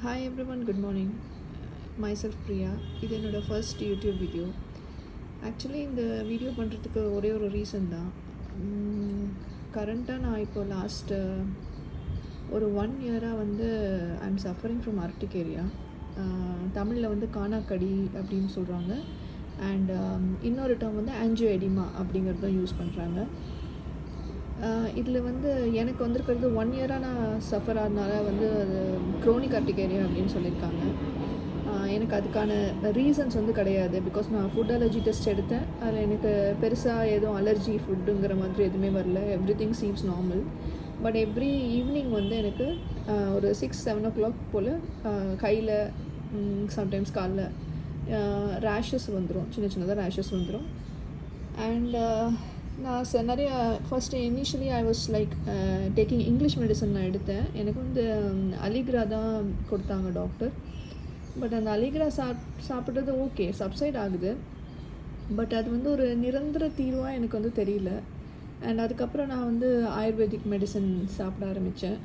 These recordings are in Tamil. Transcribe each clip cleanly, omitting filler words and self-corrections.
Hi everyone, good morning. Myself Priya. இது என்னோட ஃபர்ஸ்ட் யூடியூப் வீடியோ. ஆக்சுவலி இந்த வீடியோ பண்ணுறதுக்கு ஒரே ஒரு ரீசன் தான். கரண்ட்டாக நான் இப்போ லாஸ்ட்டு ஒரு 1 இயராக வந்து ஐம் சஃபரிங் ஃப்ரம் அர்டிகேரியா. தமிழில் வந்து காணாக்கடி அப்படின்னு சொல்கிறாங்க. அண்ட் இன்னொரு டேர்ம் வந்து ஆஞ்சியோஎடிமா அப்படிங்கிறதும் யூஸ் பண்ணுறாங்க. இதில் வந்து எனக்கு வந்திருக்கிறது 1 இயராக நான் சஃபர் ஆனதுனால வந்து அது க்ரோனிக் அர்டிகேரியா அப்படின்னு சொல்லியிருக்காங்க. எனக்கு அதுக்கான ரீசன்ஸ் வந்து கிடையாது. பிகாஸ் நான் ஃபுட் அலர்ஜி டெஸ்ட் எடுத்தேன். அதில் எனக்கு பெருசாக எதுவும் அலர்ஜி ஃபுட்டுங்கிற மாதிரி எதுவுமே வரல. Every thing seems normal. But every evening வந்து எனக்கு ஒரு 6-7 o'clock போல் கையில் சம்டைம்ஸ் காலில் ரேஷஸ் வந்துடும். சின்ன சின்னதாக ரேஷஸ் வந்துடும். அண்ட் நான் நிறைய first initially I was like taking English medicine நான் எடுத்தேன். எனக்கு வந்து அலிக்ரா தான் கொடுத்தாங்க டாக்டர். பட் அந்த அலிக்ரா சாப்பிட்றது ஓகே, சப்சைட் ஆகுது. பட் அது வந்து ஒரு நிரந்தர தீர்வாக எனக்கு வந்து தெரியல. அண்ட் அதுக்கப்புறம் நான் வந்து ஆயுர்வேதிக் மெடிசன் சாப்பிட ஆரம்பித்தேன்.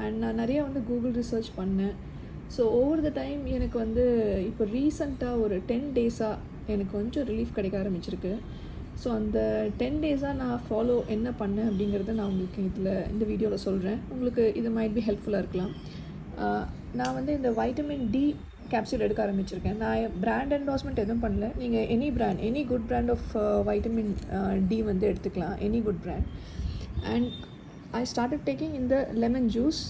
அண்ட் நான் நிறையா வந்து கூகுள் ரிசர்ச் பண்ணேன். ஸோ ஓவர் த டைம் எனக்கு வந்து இப்போ ரீசண்டாக ஒரு 10 days-ஆக எனக்கு கொஞ்சம் ரிலீஃப் கிடைக்க ஆரம்பிச்சிருக்கு. ஸோ அந்த 10 days-ஆக நான் ஃபாலோ என்ன பண்ணேன் அப்படிங்கிறத நான் உங்களுக்கு இந்த வீடியோவில் சொல்கிறேன். உங்களுக்கு இது மைட் பி ஹெல்ப்ஃபுல்லாக இருக்கலாம். நான் வந்து இந்த வைட்டமின் டி கேப்சூல் எடுக்க ஆரம்பிச்சிருக்கேன். நான் பிராண்ட் என்டார்ஸ்மெண்ட் எதுவும் பண்ணல. நீங்கள் any good brand of vitamin D வந்து எடுத்துக்கலாம், any good brand. And I started taking இந்த lemon juice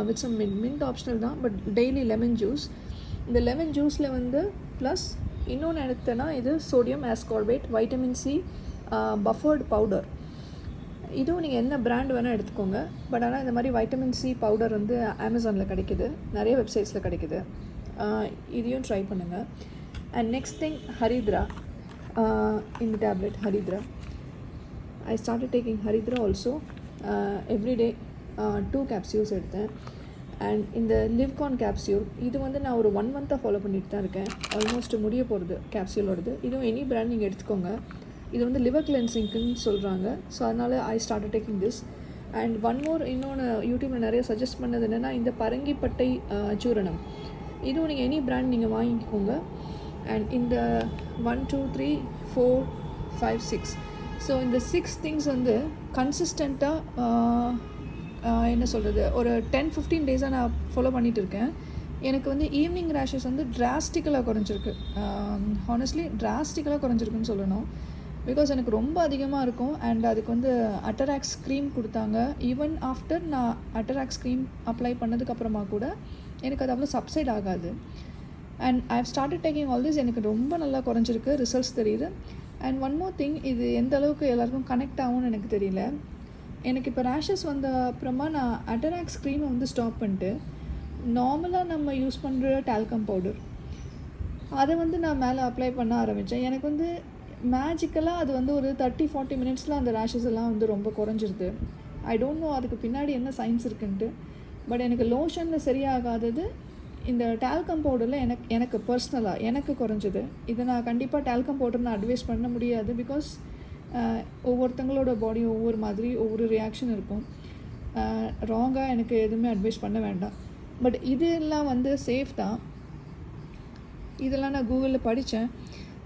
with some mint optional தான், பட் டெய்லி லெமன் ஜூஸ். இந்த லெமன் ஜூஸில் வந்து ப்ளஸ் இன்னொன்று எடுத்தேன்னா இது sodium ascorbate vitamin C buffered powder. இதுவும் நீங்கள் என்ன பிராண்ட் வேணால் எடுத்துக்கோங்க. பட் ஆனால் இந்த மாதிரி வைட்டமின் சி பவுடர் வந்து அமேசானில் கிடைக்குது, நிறைய வெப்சைட்ஸில் கிடைக்குது. இதையும் ட்ரை பண்ணுங்கள். And next thing Haridra. இந்த tablet Haridra I started taking Haridra also. Everyday 2 capsules எடுத்தேன். அண்ட் இந்த லிவ்கான் கேப்சியூல் இது வந்து நான் ஒரு 1 month-ஆக ஃபாலோ பண்ணிட்டு தான் இருக்கேன். ஆல்மோஸ்ட் முடிய போகிறது கேப்சியூலோடது. இதுவும் எனி பிராண்ட் நீங்கள் எடுத்துக்கோங்க. இது வந்து லிவர் கிளென்சிங்க்குன்னு சொல்கிறாங்க. ஸோ அதனால் I start taking this. And one more இன்னொன்று யூடியூப்பில் நிறைய சஜஸ்ட் பண்ணது என்னென்னா இந்த பரங்கிப்பட்டை சூரணம். இதுவும் நீங்கள் எனி பிராண்ட் நீங்கள் வாங்கிக்கோங்க. அண்ட் இந்த 1 2 3 4 5 6 ஸோ இந்த 6 திங்ஸ் வந்து கன்சிஸ்டண்ட்டாக என்ன சொல்கிறது ஒரு 10-15 days-ஆக நான் ஃபாலோ பண்ணிகிட்டு இருக்கேன். எனக்கு வந்து ஈவினிங் ரேஷஸ் வந்து டிராஸ்டிக்கலாக குறைஞ்சிருக்கு. ஹானஸ்ட்லி டிராஸ்டிக்கலாக குறைஞ்சிருக்குன்னு சொல்லணும். பிகாஸ் எனக்கு ரொம்ப அதிகமாக இருக்கும். அண்ட் அதுக்கு வந்து அட்டராக்ஸ் க்ரீம் கொடுத்தாங்க. ஈவன் ஆஃப்டர் நான் அட்டராக்ஸ் க்ரீம் அப்ளை பண்ணதுக்கப்புறமா கூட எனக்கு அது அவ்வளோ சப்சைட் ஆகாது. And I have started taking all this. எனக்கு ரொம்ப நல்லா குறைஞ்சிருக்கு, ரிசல்ட்ஸ் தெரியுது. அண்ட் ஒன் மோர் திங், இது எந்த அளவுக்கு எல்லாருக்கும் கனெக்ட் ஆகும்னு எனக்கு தெரியல. எனக்கு இப்போ ரேஷஸ் வந்த அப்புறமா நான் அட்டராக்ஸ் க்ரீமை வந்து ஸ்டாப் பண்ணிட்டு நார்மலாக நம்ம யூஸ் பண்ணுற டால்கம் பவுடர் அதை வந்து நான் மேலே அப்ளை பண்ண ஆரம்பித்தேன். எனக்கு வந்து மேஜிக்கலாக அது வந்து ஒரு 30-40 minutes-ல அந்த ரேஷஸ் எல்லாம் வந்து ரொம்ப குறைஞ்சிருது. ஐ டோன்ட் நோ அதுக்கு பின்னாடி என்ன சயின்ஸ் இருக்குன்ட்டு. பட் எனக்கு லோஷனில் சரியாகாதது இந்த டால்கம் பவுடரில் எனக்கு பர்சனலாக எனக்கு குறைஞ்சிது. இதை நான் கண்டிப்பாக டால்கம் பவுடர் நான் அட்வைஸ் பண்ண முடியாது. பிகாஸ் ஒவ்வொருத்தங்களோட பாடி ஒவ்வொரு மாதிரி ஒவ்வொரு ரியாக்ஷன் இருக்கும். ராங்காக எனக்கு எதுவுமே அட்வைஸ் பண்ண வேண்டாம். பட் இதெல்லாம் வந்து சேஃப் தான். இதெல்லாம் நான் கூகுளில் படித்தேன்.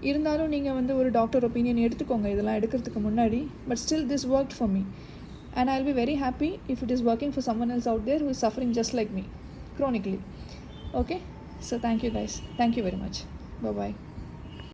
இருந்தாலும் நீங்கள் வந்து ஒரு டாக்டர் ஒப்பீனியன் எடுத்துக்கோங்க இதெல்லாம் எடுக்கிறதுக்கு முன்னாடி. But still this worked for me and I will be very happy if it is working for someone else out there who is suffering just like me chronically. Okay, so thank you guys. Thank you very much. Bye bye.